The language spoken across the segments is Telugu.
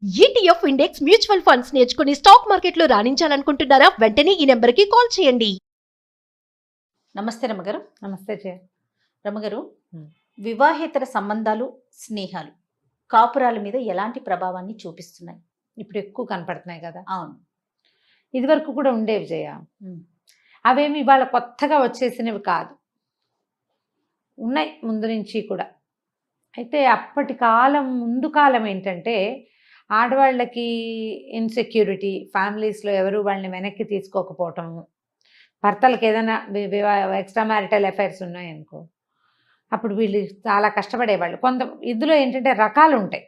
ఈటీఎఫ్ ఇండెక్స్ మ్యూచువల్ ఫండ్స్ నేర్చుకుని స్టాక్ మార్కెట్లో రాణించాలనుకుంటున్నారా? వెంటనే ఈ నెంబర్కి కాల్ చేయండి. నమస్తే రమగారు. నమస్తే జయ. రమగారు, వివాహేతర సంబంధాలు, స్నేహాలు కాపురాల మీద ఎలాంటి ప్రభావాన్ని చూపిస్తున్నాయి? ఇప్పుడు ఎక్కువ కనపడుతున్నాయి కదా. అవును, ఇదివరకు కూడా ఉండేవి జయ. అవేమి ఇవాళ కొత్తగా వచ్చేసినవి కాదు, ఉన్నాయి ముందు నుంచి కూడా. అయితే అప్పటి కాలం, ముందు కాలం ఏంటంటే ఆడవాళ్ళకి ఇన్సెక్యూరిటీ, ఫ్యామిలీస్లో ఎవరు వాళ్ళని వెనక్కి తీసుకోకపోవటము, భర్తలకు ఏదైనా ఎక్స్ట్రా మ్యారిటల్ అఫైర్స్ ఉన్నాయనుకో, అప్పుడు వీళ్ళు చాలా కష్టపడేవాళ్ళు. ఇందులో ఏంటంటే రకాలు ఉంటాయి.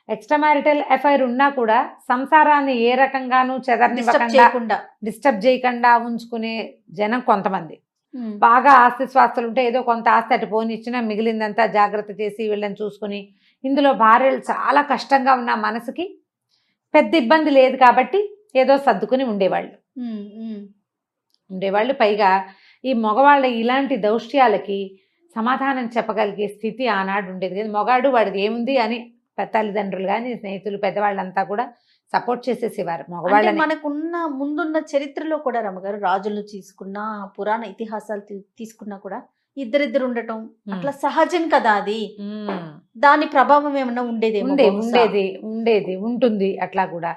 ఎక్స్ట్రా మ్యారిటల్ అఫైర్ ఉన్నా కూడా సంసారాన్ని ఏ రకంగానూ డిస్టర్బ్ చేయకుండా ఉంచుకునే జనం కొంతమంది. బాగా ఆస్తి స్వాస్తులు ఉంటే ఏదో కొంత ఆస్తి అటు పోనిచ్చినా మిగిలిందంతా జాగ్రత్త చేసి వీళ్ళని చూసుకుని, ఇందులో భార్యలు చాలా కష్టంగా ఉన్న మనసుకి పెద్ద ఇబ్బంది లేదు కాబట్టి ఏదో సర్దుకుని ఉండేవాళ్ళు. పైగా ఈ మగవాళ్ళ ఇలాంటి దౌష్ట్యాలకి సమాధానం చెప్పగలిగే స్థితి ఆనాడు ఉండేది కదా. మగాడు వాడిది ఏముంది అని తల్లిదండ్రులు కానీ స్నేహితులు పెద్దవాళ్ళంతా కూడా సపోర్ట్ చేసేసేవారు మగవాళ్ళని. మనకున్న ముందున్న చరిత్రలో కూడా రమగారు, రాజులు తీసుకున్నా, పురాణ ఇతిహాసాలు తీసుకున్నా కూడా ఇద్దరిద్దరు ఉండటం అట్లా సహజం కదా. అది దాని ప్రభావం ఏమన్నా ఉంటుంది. అట్లా కూడా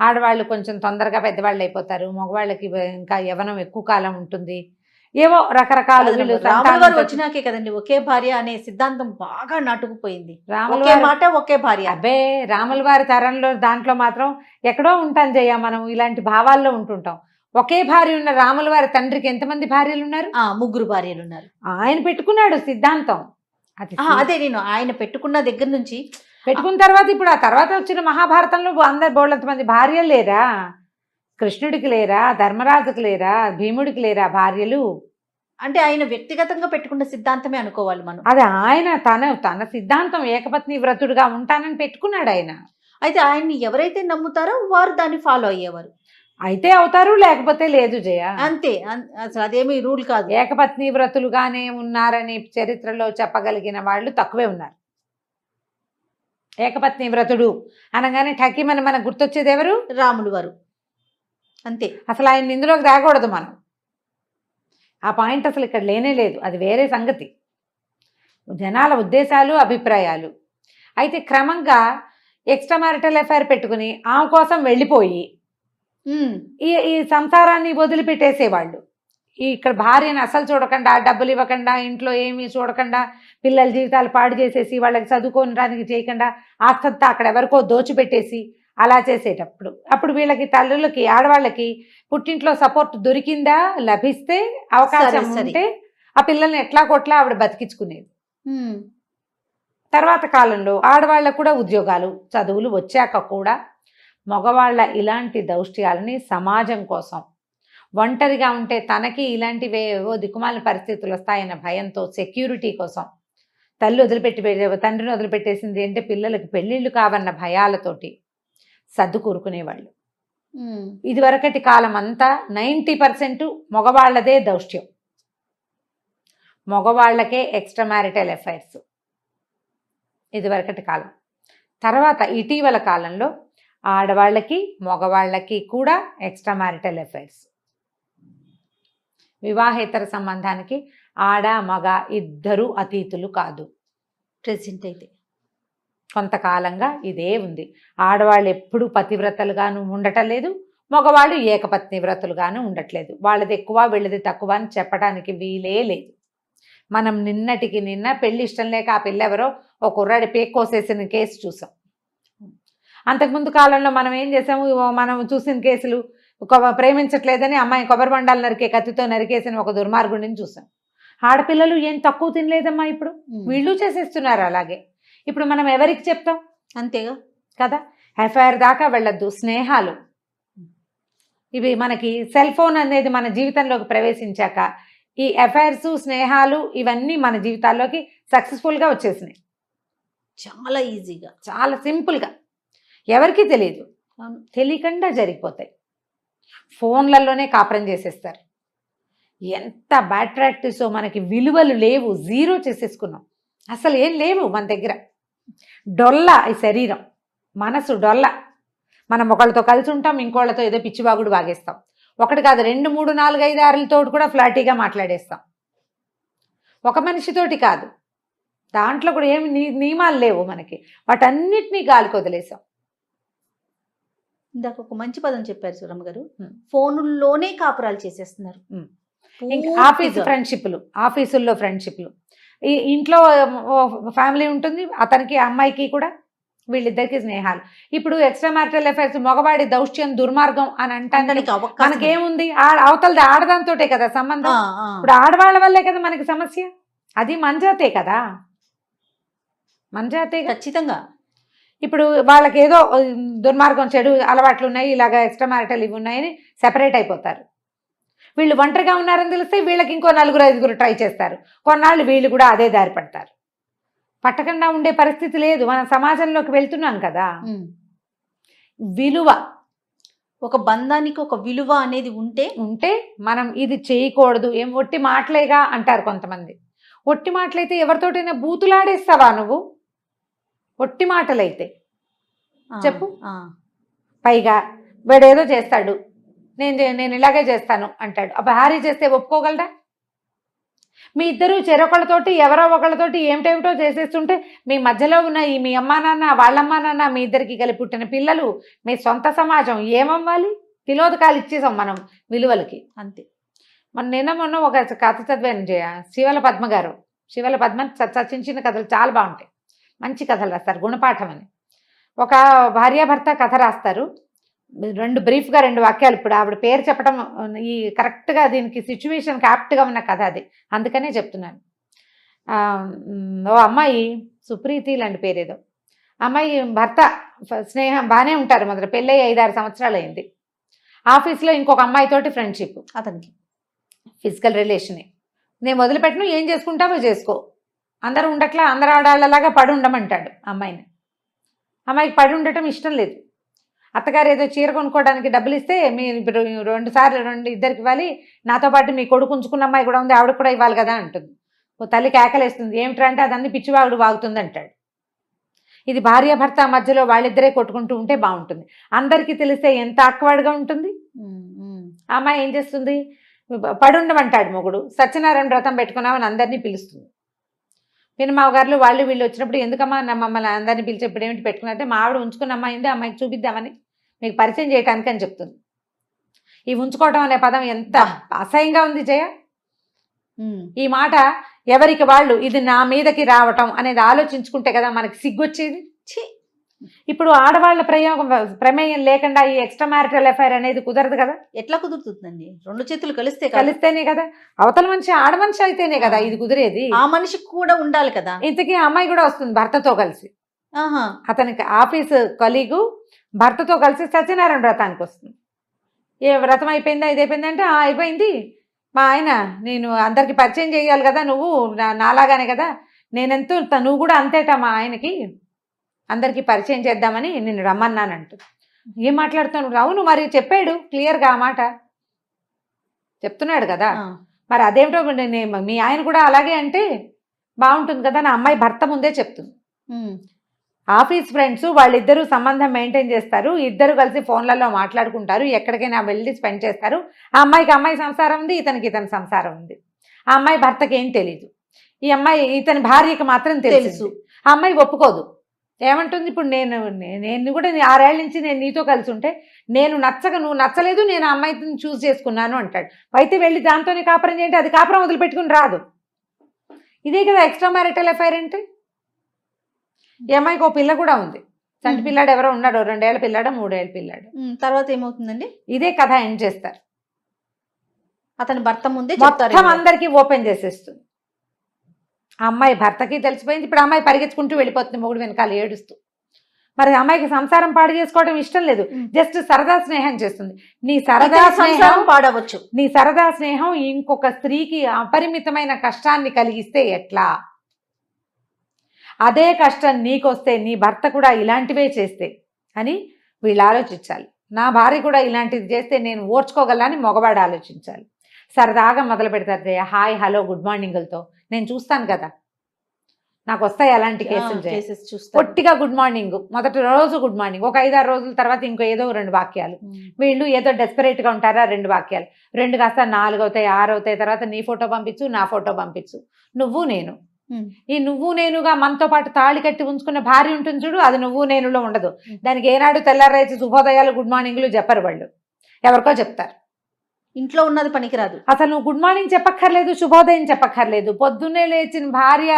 ఆడవాళ్ళు కొంచెం తొందరగా పెద్దవాళ్ళు అయిపోతారు, మగవాళ్ళకి ఇంకా యవ్వనం ఎక్కువ కాలం ఉంటుంది. ఏవో రకరకాల వచ్చినాకే కదండి ఒకే భార్య అనే సిద్ధాంతం బాగా నాటుకుపోయింది. ఒకే భార్య. అబ్బే, రాముల వారి తరంలో దాంట్లో మాత్రం ఎక్కడో ఉంటాం జయ, మనం ఇలాంటి భావాల్లో ఉంటుంటాం. ఒకే భార్య ఉన్న రాముల వారి తండ్రికి ఎంతమంది భార్యలు ఉన్నారు? 3 భార్యలు ఉన్నారు. ఆయన పెట్టుకున్నాడు సిద్ధాంతం. అదే నేను ఆయన పెట్టుకున్న దగ్గర నుంచి పెట్టుకున్న తర్వాత ఇప్పుడు ఆ తర్వాత వచ్చిన మహాభారతంలో అందరు బోళ్ళంత మంది భార్యలు లేరా? కృష్ణుడికి లేరా? ధర్మరాజుకి లేరా? భీముడికి లేరా భార్యలు? అంటే ఆయన వ్యక్తిగతంగా పెట్టుకున్న సిద్ధాంతమే అనుకోవాలి మనం. అది ఆయన తన సిద్ధాంతం ఏకపత్ని వ్రతుడుగా ఉంటానని పెట్టుకున్నాడు ఆయన. అయితే ఆయన్ని ఎవరైతే నమ్ముతారో వారు దాన్ని ఫాలో అయ్యేవారు. అయితే అవుతారు, లేకపోతే లేదు జయ. అంతే, అసలు అదేమీ రూల్ కాదు. ఏకపత్ని వ్రతులుగానే ఉన్నారని చరిత్రలో చెప్పగలిగిన వాళ్ళు తక్కువే ఉన్నారు. ఏకపత్ని వ్రతుడు అనగానే ఠకీమని మనకు గుర్తొచ్చేది ఎవరు? రాములు వారు. అంతే. అసలు ఆయన ఇందులోకి రాకూడదు మనం. ఆ పాయింట్ అసలు ఇక్కడ లేనే లేదు, అది వేరే సంగతి. జనాల ఉద్దేశాలు, అభిప్రాయాలు. అయితే క్రమంగా ఎక్స్ట్రా మ్యారిటల్ అఫైర్ పెట్టుకుని ఆమె కోసం వెళ్ళిపోయి ఈ సంసారాన్ని వదిలిపెట్టేసేవాళ్ళు. ఇక్కడ భార్యను అసలు చూడకుండా, డబ్బులు ఇవ్వకుండా, ఇంట్లో ఏమీ చూడకుండా, పిల్లల జీవితాలు పాడు చేసేసి, వాళ్ళకి చదువుకోవడానికి చేయకుండా, ఆస్తంతా అక్కడ ఎవరికో దోచిపెట్టేసి అలా చేసేటప్పుడు అప్పుడు వీళ్ళకి, తల్లులకి, ఆడవాళ్ళకి పుట్టింట్లో సపోర్ట్ దొరికిందా, లభిస్తే, అవకాశం ఉంటే ఆ పిల్లల్ని ఎట్లా కొట్లా ఆవిడ బతికించుకునేది. తర్వాత కాలంలో ఆడవాళ్ళకు కూడా ఉద్యోగాలు, చదువులు వచ్చాక కూడా మగవాళ్ళ ఇలాంటి దౌష్ట్యాలని సమాజం కోసం, ఒంటరిగా ఉంటే తనకి ఇలాంటివేవో దిక్కుమాలిన పరిస్థితులు వస్తాయన్న భయంతో, సెక్యూరిటీ కోసం తండ్రిని వదిలిపెట్టేసింది అంటే పిల్లలకి పెళ్ళిళ్ళు కావన్న భయాలతోటి సర్దు కూరుకునేవాళ్ళు. ఇదివరకటి కాలం అంతా 90% మగవాళ్లదే దౌష్ట్యం, మగవాళ్లకే ఎక్స్ట్రా మ్యారిటల్ అఫైర్స్ ఇదివరకటి కాలం. తర్వాత ఇటీవల కాలంలో ఆడవాళ్ళకి, మగవాళ్ళకి కూడా ఎక్స్ట్రా మ్యారిటల్ అఫైర్స్. వివాహేతర సంబంధానికి ఆడ మగ ఇద్దరు అతీతులు కాదు. ప్రెసెంట్ అయితే కొంతకాలంగా ఇదే ఉంది. ఆడవాళ్ళు ఎప్పుడు పతివ్రతలుగాను ఉండటం లేదు, మగవాళ్ళు ఏకపత్ని వ్రతులుగాను ఉండట్లేదు. వాళ్ళది ఎక్కువ, వీళ్ళది తక్కువ అని చెప్పడానికి వీలే లేదు. మనం నిన్నటికి నిన్న పెళ్లి ఇష్టం లేక ఆ పిల్లెవరో ఒక కుర్రాడి పేక్ కోసేసిన కేసు చూసాం. అంతకుముందు కాలంలో మనం ఏం చేసాము, మనం చూసిన కేసులు, ప్రేమించట్లేదని అమ్మాయి కొబ్బరి బండాలు నరికే కత్తితో నరికేసిన ఒక దుర్మార్గుడిని చూసాం. ఆడపిల్లలు ఏం తక్కువ తినలేదమ్మా, ఇప్పుడు వీళ్ళు చేసేస్తున్నారు అలాగే. ఇప్పుడు మనం ఎవరికి చెప్తాం? అంతేగా కదా. అఫైర్ దాకా వెళ్ళొద్దు. స్నేహాలు, ఇవి మనకి సెల్ ఫోన్ అనేది మన జీవితంలోకి ప్రవేశించాక ఈ అఫైర్స్, స్నేహాలు ఇవన్నీ మన జీవితాల్లోకి సక్సెస్ఫుల్గా వచ్చేసినాయి. చాలా ఈజీగా, చాలా సింపుల్గా, ఎవరికీ తెలియదు, తెలియకుండా జరిగిపోతాయి. ఫోన్లలోనే కాపురం చేసేస్తారు. ఎంత బ్యాడ్ ప్రాక్టీసో. మనకి విలువలు లేవు, జీరో చేసేసుకున్నాం. అసలు ఏం లేవు మన దగ్గర. డొల్ల ఈ శరీరం. మనసు డొల్ల. మనం ఒకళ్ళతో కలిసి ఉంటాం, ఇంకోళ్ళతో ఏదో పిచ్చివాగుడు వాగేస్తాం. ఒకటి కాదు, 2, 3, 4, 5, 6లతో కూడా ఫ్లాటీగా మాట్లాడేస్తాం. ఒక మనిషితోటి కాదు, దాంట్లో కూడా ఏమి నియమాలు లేవు మనకి, వాటన్నిటినీ గాలికి వదిలేసాం. ఇందాక ఒక మంచి పదం చెప్పారు సురమ్మ గారు, ఉమ్. ఫోనుల్లోనే కాపురాలు చేసేస్తున్నారు. ఇంకా పూర్తిగా. ఆఫీసుల్లో ఫ్రెండ్షిప్లు, ఈ ఇంట్లో ఫ్యామిలీ ఉంటుంది, అతనికి అమ్మాయికి కూడా వీళ్ళిద్దరికి స్నేహాలు. ఇప్పుడు ఎక్స్ట్రా మ్యారిటల్ అఫైర్స్ మగవాడి దౌష్ట్యం దుర్మార్గం అని అంటే దానికి అవకాశం మనకేముంది, అవతలది ఆడదాంతోటే కదా సంబంధం. ఇప్పుడు ఆడవాళ్ళ వల్లే కదా మనకి సమస్య, అది మంజాతే కదా, మంజాతే. ఖచ్చితంగా. ఇప్పుడు వాళ్ళకి ఏదో దుర్మార్గం చెడు అలవాట్లు ఉన్నాయి, ఇలాగ ఎక్స్ట్రా మ్యారిటల్ ఇవి ఉన్నాయని సెపరేట్ అయిపోతారు. వీళ్ళు ఒంటరిగా ఉన్నారని తెలిస్తే వీళ్ళకి ఇంకో 4, 5 ట్రై చేస్తారు. కొన్నాళ్ళు వీళ్ళు కూడా అదే దారి పడతారు. పట్టకుండా ఉండే పరిస్థితి లేదు, మనం సమాజంలోకి వెళ్తున్నాం కదా. విలువ, ఒక బంధానికి ఒక విలువ అనేది ఉంటే మనం ఇది చేయకూడదు. ఏం ఒట్టి మాటలేగా అంటారు కొంతమంది. ఒట్టి మాటలైతే ఎవరితోటైనా బూతులాడేస్తావా నువ్వు? ఒట్టి మాటలైతే చెప్పు. పైగా వీడేదో చేస్తాడు, నేను ఇలాగే చేస్తాను అంటాడు. ఆ భార్య చేస్తే ఒప్పుకోగలరా? మీ ఇద్దరు చెరొకళ్ళతోటి ఎవరో ఒకళ్ళతోటి ఏమిటేమిటో చేసేస్తుంటే మీ మధ్యలో ఉన్న ఈ మీ అమ్మా నాన్న, వాళ్ళమ్మా నాన్న, మీ ఇద్దరికి కలిపి పుట్టిన పిల్లలు, మీ సొంత సమాజం ఏమవ్వాలి? తిలోదకాలు ఇచ్చేసాం మనం విలువలకి, అంతే. మొన్న ఒక కథ చదివాను జయ, శివల పద్మ గారు. శివల పద్మ చిన్న చిన్న కథలు చాలా బాగుంటాయి, మంచి కథలు రాస్తారు, గుణపాఠం అని. ఒక భార్యాభర్త కథ రాస్తారు, బ్రీఫ్గా 2 వాక్యాలు. ఇప్పుడు ఆవిడ పేరు చెప్పడం ఈ కరెక్ట్గా దీనికి సిచ్యువేషన్కి యాప్ట్గా ఉన్న కథ అది, అందుకనే చెప్తున్నాను. ఓ అమ్మాయి, సుప్రీతి లాంటి పేరేదో, అమ్మాయి భర్త స్నేహం బాగానే ఉంటారు, మొదట పెళ్ళై 5-6 సంవత్సరాలు అయింది. ఆఫీస్లో ఇంకొక అమ్మాయితోటి ఫ్రెండ్షిప్, అతనికి ఫిజికల్ రిలేషనే. నేను వదిలిపెట్టను, ఏం చేసుకుంటావో చేసుకో, అందరూ ఉండట్లా, అందరు ఆడాళ్ళలాగా పడి ఉండమంటాడు అమ్మాయిని. అమ్మాయికి పడి ఉండటం ఇష్టం లేదు. అత్తగారు ఏదో చీర కొనుక్కోవడానికి డబ్బులు ఇస్తే, మీరు ఇప్పుడు 2 సార్లు ఇద్దరికి ఇవ్వాలి, నాతో పాటు మీ కొడుకు ఉంచుకున్న అమ్మాయి కూడా ఉంది, ఆవిడ కూడా ఇవ్వాలి కదా అంటుంది. ఓ తల్లి కేకలేస్తుంది, ఏమిట్రా అంటే అదన్నీ పిచ్చివాగుడు వాగుతుంది అంటాడు. ఇది భార్యాభర్త మధ్యలో వాళ్ళిద్దరే కొట్టుకుంటూ ఉంటే బాగుంటుంది. అందరికీ తెలిస్తే ఎంత ఆక్వర్డ్గా ఉంటుంది. ఆ అమ్మాయి ఏం చేస్తుంది, పడుండమంటాడు మొగుడు, సత్యనారాయణ వ్రతం పెట్టుకున్నామని అందరినీ పిలుస్తుంది. పినమావ గారులు వాళ్ళు వీళ్ళు వచ్చినప్పుడు, ఎందుకమ్మా మమ్మల్ని అందరినీ పిలిచి ఇప్పుడు ఏమిటి పెట్టుకున్నారంటే, మా ఆవిడ ఉంచుకున్న అమ్మాయి ఉంది, అమ్మాయికి చూపిద్దామని, మీకు పరిచయం చేయడానికి అని చెప్తుంది. ఈ ఉంచుకోవటం అనే పదం ఎంత అసహ్యంగా ఉంది జయ. ఈ మాట ఎవరికి వాళ్ళు ఇది నా మీదకి రావటం అనేది ఆలోచించుకుంటే కదా మనకి సిగ్గొచ్చేది. ఇప్పుడు ఆడవాళ్ళ ప్రమేయం లేకుండా ఈ ఎక్స్ట్రా మ్యారిటల్ అఫైర్ అనేది కుదరదు కదా. ఎట్లా కుదురుతుందండి? 2 చేతులు కలిస్తేనే కదా, అవతల మనిషి ఆడమనిషి అయితేనే కదా ఇది కుదిరేది. ఆ మనిషికి కూడా ఉండాలి కదా. ఇంతకీ అమ్మాయి కూడా వస్తుంది భర్తతో కలిసి. అతనికి ఆఫీస్ కొలీగు భర్తతో కలిసి సత్యనారాయణ వ్రతానికి వస్తుంది. ఏ వ్రతం అయిపోయిందా, ఇది అయిపోయిందంటే అయిపోయింది, మా ఆయన నేను అందరికి పరిచయం చేయాలి కదా, నువ్వు నాలాగానే కదా, నేనెంతో నువ్వు కూడా అంతేట, మా ఆయనకి అందరికీ పరిచయం చేద్దామని నేను రమ్మన్నానంటూ. ఏం మాట్లాడుతాను? అవును, మరి చెప్పాడు క్లియర్గా ఆ మాట చెప్తున్నాడు కదా. మరి అదేమిటో మీ ఆయన కూడా అలాగే అంటే బాగుంటుంది కదా, నా అమ్మాయి భర్త ముందే చెప్తుంది. ఆఫీస్ ఫ్రెండ్స్ వాళ్ళిద్దరూ సంబంధం మెయింటైన్ చేస్తారు, ఇద్దరు కలిసి ఫోన్లలో మాట్లాడుకుంటారు, ఎక్కడికైనా వెళ్ళి స్పెండ్ చేస్తారు. ఆ అమ్మాయికి అమ్మాయి సంసారం ఉంది, ఇతనికి ఇతని సంసారం ఉంది. ఆ అమ్మాయి భర్తకి ఏం తెలీదు, ఈ అమ్మాయి ఇతని భార్యకి మాత్రం తెలుసు. ఆ అమ్మాయి ఒప్పుకోదు. ఏమంటుంది, ఇప్పుడు నేను కూడా 6 ఏళ్ల నుంచి నేను నీతో కలిసి ఉంటే నేను నచ్చక నువ్వు నచ్చలేదు, నేను ఆ అమ్మాయిని చూస్ చేసుకున్నాను అంటాడు. అయితే వెళ్ళి దాంతోనే కాపురం చేయండి, అది కాపురం వదిలిపెట్టుకుని రాదు. ఇదే కదా ఎక్స్ట్రా మ్యారిటల్ అఫైర్ అంటే. ఈ అమ్మాయికి ఓ పిల్ల కూడా ఉంది, చంటి పిల్లాడు ఎవరో ఉన్నాడు, 2 ఏళ్ల పిల్లాడు, 3 ఏళ్ల పిల్లాడు. తర్వాత ఏమవుతుందండి? ఇదే కథ ఎండ్ చేస్తారు. అతని భర్త ముందే మొత్తం అందరికీ ఓపెన్ చేసేస్తుంది. ఆ అమ్మాయి భర్తకి తెలిసిపోయింది. ఇప్పుడు అమ్మాయి పరిగెత్తుకుంటూ వెళ్ళిపోతుంది మొగుడు వెనకాల ఏడుస్తూ. మరి అమ్మాయికి సంసారం పాడు చేసుకోవడం ఇష్టం లేదు, జస్ట్ సరదా స్నేహం చేస్తుంది. నీ సరదా స్నేహం పాడవచ్చు, నీ సరదా స్నేహం ఇంకొక స్త్రీకి అపరిమితమైన కష్టాన్ని కలిగిస్తే ఎట్లా? అదే కష్టం నీకొస్తే నీ భర్త కూడా ఇలాంటివే చేస్తే అని వీళ్ళు ఆలోచించాలి. నా భార్య కూడా ఇలాంటిది చేస్తే నేను ఓర్చుకోగలని మగవాడు ఆలోచించాలి. సరదాగా మొదలు పెడతారు హాయ్ హలో గుడ్ మార్నింగ్లతో. నేను చూస్తాను కదా, నాకు వస్తాయి అలాంటి కేసులు జయ. కేసెస్ చూస్తారు. పొట్టిగా గుడ్ మార్నింగ్, మొదటి రోజు గుడ్ మార్నింగ్, ఒక 5-6 రోజుల తర్వాత ఇంకో ఏదో 2 వాక్యాలు. వీళ్ళు ఏదో డెస్పరేట్ గా ఉంటారా, 2 వాక్యాలు, 2 కాస్త 4 అవుతాయి, 6 అవుతాయి, తర్వాత నీ ఫోటో పంపించు, నా ఫోటో పంపించు, నువ్వు నేను. ఈ నువ్వు నేనుగా మనతో పాటు తాళి కట్టి ఉంచుకున్న భార్య ఉంటుంది చూడు, అది నువ్వు నేనులో ఉండదు. దానికి ఏనాడు తెల్లారైతే శుభోదయాలు గుడ్ మార్నింగ్లు చెప్పరు, వాళ్ళు ఎవరికో చెప్తారు. ఇంట్లో ఉన్నది పనికిరాదు. అసలు నువ్వు గుడ్ మార్నింగ్ చెప్పక్కర్లేదు, శుభోదయం చెప్పక్కర్లేదు. పొద్దున్నే లేచిన భార్య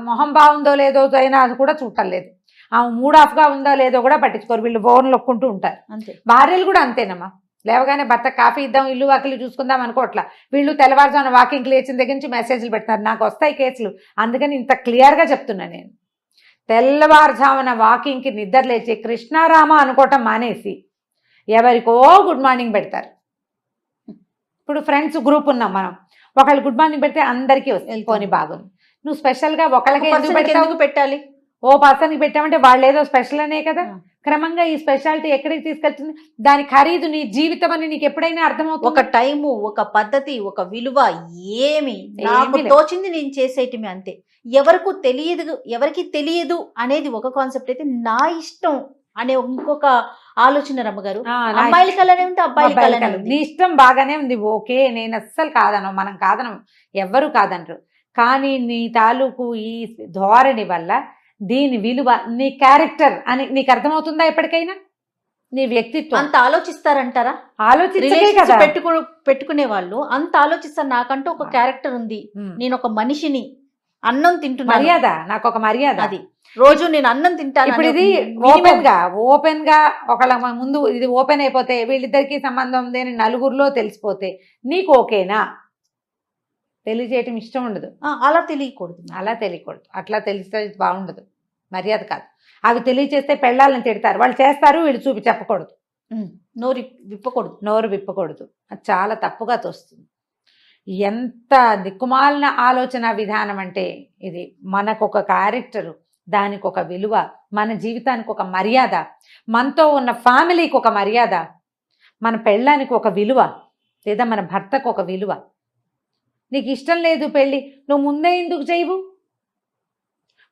మొహం బాగుందో లేదో అయినా అది కూడా చూడలేదు. ఆమె మూడ్ ఆఫ్ గా ఉందో లేదో కూడా పట్టించుకోరు, వీళ్ళు ఫోన్ లొక్కుంటూ ఉంటారు. అంతే, భార్యలు భార్యలు కూడా అంతేనమ్మా. లేవగానే భర్త కాఫీ ఇద్దాం, ఇల్లు వాకిలి చూసుకుందాం అనుకోవట్లా. వీళ్ళు తెల్లవారుజామున వాకింగ్కి లేచిన దగ్గర నుంచి మెసేజ్లు పెడతారు. నాకు వస్తాయి కేసులు, అందుకని ఇంత క్లియర్గా చెప్తున్నా నేను. తెల్లవారుజామున వాకింగ్కి నిద్ర లేచి కృష్ణారామ అనుకోవటం మానేసి ఎవరికో గుడ్ మార్నింగ్ పెడతారు. ఇప్పుడు ఫ్రెండ్స్ గ్రూప్ ఉన్నాం మనం, ఒకళ్ళు గుడ్ మార్నింగ్ పెడితే అందరికీ వస్తుంది, పోనీ బాగుంది. నువ్వు స్పెషల్గా ఒకళ్ళకి ఎందుకు పెట్టాలి? ఓ పర్సన్కి పెట్టామంటే వాళ్ళు ఏదో స్పెషల్ అనే కదా. క్రమంగా ఈ స్పెషాలిటీ ఎక్కడికి తీసుకెళ్తుంది, దాని ఖరీదు నీ జీవితం అని నీకు ఎప్పుడైనా అర్థమవుతుంది. ఒక టైము, ఒక పద్ధతి, ఒక విలువ ఏమి నాకు లేదు. తోచింది నేను చేసేయటమే, అంతే. ఎవరికి తెలియదు అనేది ఒక కాన్సెప్ట్ అయితే, నా ఇష్టం అనే ఇంకొక ఆలోచన రమ్మగారు. అమ్మాయిల కలర్ ఏమిటి, అబ్బాయిల కలర్ నీ ఇష్టం బాగానే ఉంది, ఓకే, నేను అస్సలు కాదను, మనం కాదనం, ఎవ్వరు కాదనరు. కానీ నీ తాలూకు ఈ ధోరణి వల్ల దీని విలువ, నీ క్యారెక్టర్ అని నీకు అర్థమవుతుందా ఎప్పటికైనా? నీ వ్యక్తిత్వం అంత ఆలోచిస్తారంటారా? ఆలోచించే కదా పెట్టుకునే వాళ్ళు అంత ఆలోచిస్తారు. నాకంటూ ఒక క్యారెక్టర్ ఉంది, నేను ఒక మనిషిని, అన్నం తింటున్నా, మర్యాద, నాకు ఒక మర్యాద, అది రోజు నేను అన్నం తింటాను. ఇప్పుడు ఇది ఓపెన్ గా ఒకళ్ళ ముందు ఇది ఓపెన్ అయిపోతే, వీళ్ళిద్దరికి సంబంధం ఉంది అని నలుగురిలో తెలిసిపోతే నీకు ఓకేనా? తెలియజేయటం ఇష్టం ఉండదు. అలా తెలియకూడదు, అలా తెలియకూడదు, అట్లా తెలిస్తే బాగుండదు, మర్యాద కాదు. అవి తెలియచేస్తే పెళ్ళాలని తిడతారు, వాళ్ళు చేస్తారు, వీళ్ళు చూపి చెప్పకూడదు, నోరు విప్పకూడదు. అది చాలా తప్పుగా తోస్తుంది. ఎంత దిక్కుమాలిన ఆలోచన విధానం అంటే ఇది. మనకు ఒక క్యారెక్టరు, దానికి ఒక విలువ, మన జీవితానికి ఒక మర్యాద, మనతో ఉన్న ఫ్యామిలీకి ఒక మర్యాద, మన పెళ్ళానికి ఒక విలువ, లేదా మన భర్తకు ఒక విలువ. నీకు ఇష్టం లేదు పెళ్ళి, నువ్వు ముందే ఎందుకు చేయవు?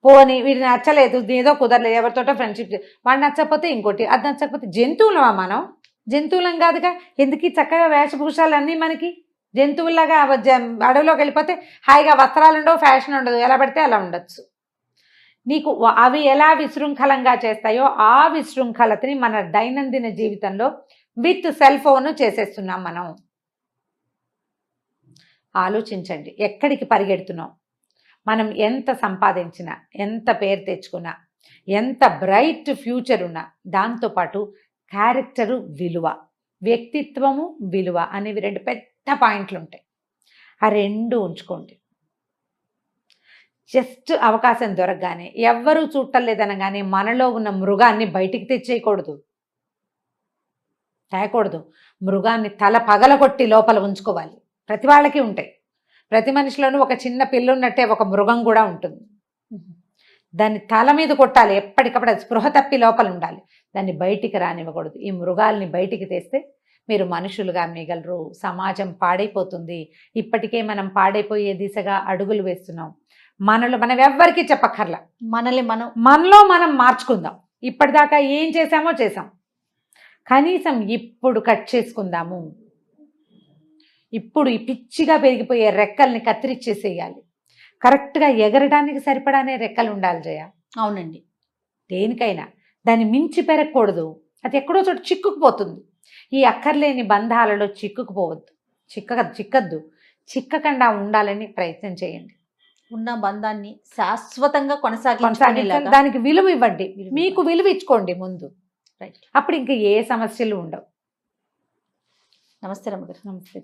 పోనీ వీడు నచ్చలేదు, ఏదో కుదరలేదు, ఎవరితోటో ఫ్రెండ్షిప్, వాడు నచ్చకపోతే ఇంకోటి, అది నచ్చకపోతే. జంతువులమా మనం? జంతువులం కాదుగా. ఎందుకు చక్కగా వేషభూషాలు అన్నీ మనకి జంతువుల్లాగా అడవిలోకి వెళ్ళిపోతే హాయిగా వస్త్రాలు ఉండవు, ఫ్యాషన్ ఉండదు, ఎలా పడితే అలా ఉండొచ్చు. నీకు అవి ఎలా విశృంఖలంగా చేస్తాయో ఆ విశృంఖలతని మన దైనందిన జీవితంలో విత్ సెల్ ఫోన్ చేసేస్తున్నాం మనం. ఆలోచించండి, ఎక్కడికి పరిగెడుతున్నాం. మనం ఎంత సంపాదించినా, ఎంత పేరు తెచ్చుకున్నా, ఎంత బ్రైట్ ఫ్యూచర్ ఉన్నా, దాంతోపాటు క్యారెక్టరు, విలువ, వ్యక్తిత్వము, విలువ అనేవి 2 పెద్ద పాయింట్లు ఉంటాయి. ఆ 2 ఉంచుకోండి. జస్ట్ అవకాశం దొరకగానే, ఎవ్వరూ చూడలేదనగానే మనలో ఉన్న మృగాన్ని బయటికి తెచ్చేయకూడదు, తేకూడదు. మృగాన్ని తల పగలగొట్టి లోపల ఉంచుకోవాలి. ప్రతి వాళ్ళకి ఉంటాయి, ప్రతి మనిషిలోనూ ఒక చిన్న పిల్ల ఉన్నట్టే ఒక మృగం కూడా ఉంటుంది. దాన్ని తల మీద కొట్టాలి ఎప్పటికప్పుడు, అది స్పృహ తప్పి లోపల ఉండాలి, దాన్ని బయటికి రానివ్వకూడదు. ఈ మృగాల్ని బయటికి తెస్తే మీరు మనుషులుగా మిగలరు, సమాజం పాడైపోతుంది. ఇప్పటికే మనం పాడైపోయే దిశగా అడుగులు వేస్తున్నాం. మనం ఎవ్వరికీ చెప్పక్కర్లా, మనలో మనం మార్చుకుందాం. ఇప్పటిదాకా ఏం చేసామో చేసాం, కనీసం ఇప్పుడు కట్ చేసుకుందాము. ఇప్పుడు ఈ పిచ్చిగా పెరిగిపోయే రెక్కల్ని కత్తిరిచ్చేసేయాలి. కరెక్ట్గా ఎగరడానికి సరిపడానే రెక్కలు ఉండాలి జయ. అవునండి, దేనికైనా దాన్ని మించి పెరగకూడదు, అది ఎక్కడో చోట చిక్కుకుపోతుంది. ఈ అక్కర్లేని బంధాలలో చిక్కుకుపోవద్దు, చిక్కద్దు, చిక్కకుండా ఉండాలని ప్రయత్నం చేయండి. ఉన్న బంధాన్ని శాశ్వతంగా కొనసాగించాలి, దానికి విలువ ఇవ్వండి, మీకు విలువ ఇచ్చుకోండి ముందు, అప్పుడు ఇంకా ఏ సమస్యలు ఉండవు. నమస్తే రమ్మగారు. నమస్తే.